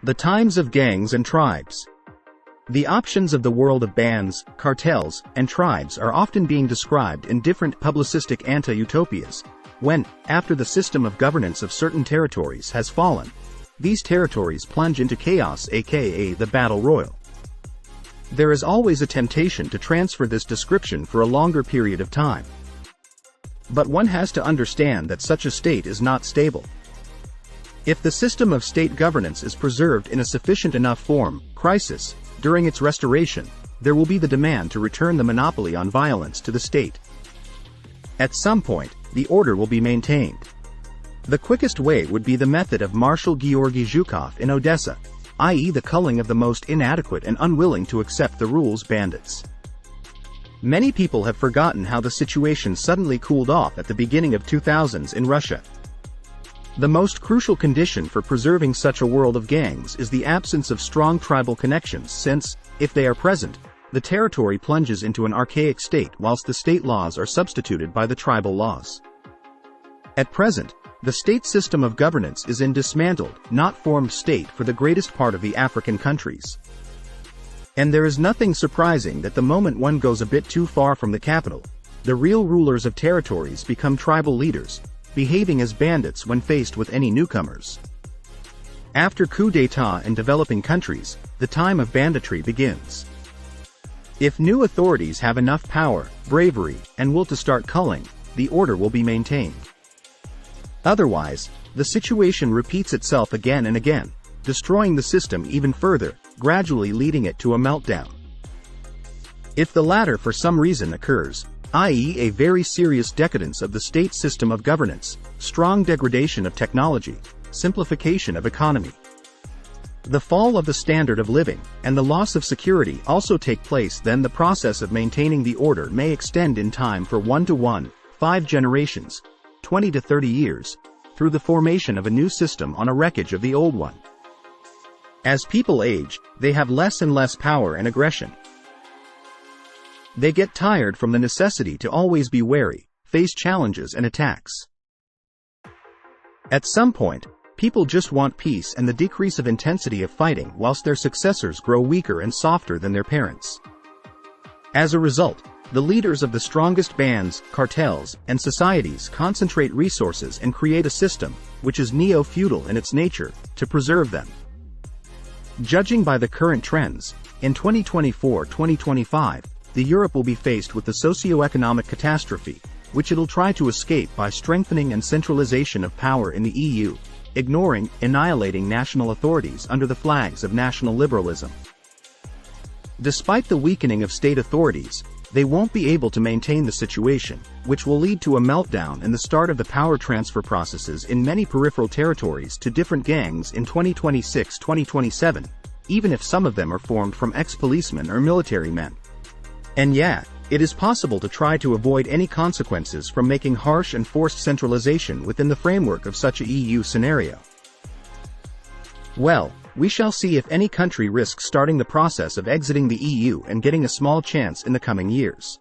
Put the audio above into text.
The times of gangs and tribes. The options of the world of bands, cartels, and tribes are often being described in different publicistic anti-utopias, when, after the system of governance of certain territories has fallen, these territories plunge into chaos, aka the battle royal. There is always a temptation to transfer this description for a longer period of time. But one has to understand that such a state is not stable. If the system of state governance is preserved in a sufficient enough form, crisis, during its restoration, there will be the demand to return the monopoly on violence to the state. At some point, the order will be maintained. The quickest way would be the method of Marshall Georgii Zhukov in Odessa, i.e. the culling of the most inadequate and unwilling to accept the rules bandits. Many people have forgotten how the situation suddenly cooled off at the beginning of 2000s in Russia. The most crucial condition for preserving such a world of gangs is the absence of strong tribal connections since, if they are present, the territory plunges into an archaic state whilst the state laws are substituted by the tribal laws. At present, the state system of governance is in dismantled, not formed state for the greatest part of the African countries. And there is nothing surprising that the moment one goes a bit too far from the capital, the real rulers of territories become tribal leaders, behaving as bandits when faced with any newcomers. After coup d'état in developing countries, the time of banditry begins. If new authorities have enough power, bravery, and will to start culling, the order will be maintained. Otherwise, the situation repeats itself again and again, destroying the system even further, gradually leading it to a meltdown. If the latter for some reason occurs, i.e. a very serious decadence of the state system of governance, strong degradation of technology, simplification of economy, the fall of the standard of living, and the loss of security also take place, then the process of maintaining the order may extend in time for 1 to 1, 5 generations, 20 to 30 years, through the formation of a new system on a wreckage of the old one. As people age, they have less and less power and aggression. They get tired from the necessity to always be wary, face challenges and attacks. At some point, people just want peace and the decrease of intensity of fighting whilst their successors grow weaker and softer than their parents. As a result, the leaders of the strongest bands, cartels, and societies concentrate resources and create a system, which is neo-feudal in its nature, to preserve them. Judging by the current trends, in 2024-2025, the Europe will be faced with the socio-economic catastrophe, which it'll try to escape by strengthening and centralization of power in the EU, annihilating national authorities under the flags of national liberalism. Despite the weakening of state authorities, they won't be able to maintain the situation, which will lead to a meltdown and the start of the power transfer processes in many peripheral territories to different gangs in 2026-2027, even if some of them are formed from ex-policemen or military men. And yeah, it is possible to try to avoid any consequences from making harsh and forced centralization within the framework of such a EU scenario. Well, we shall see if any country risks starting the process of exiting the EU and getting a small chance in the coming years.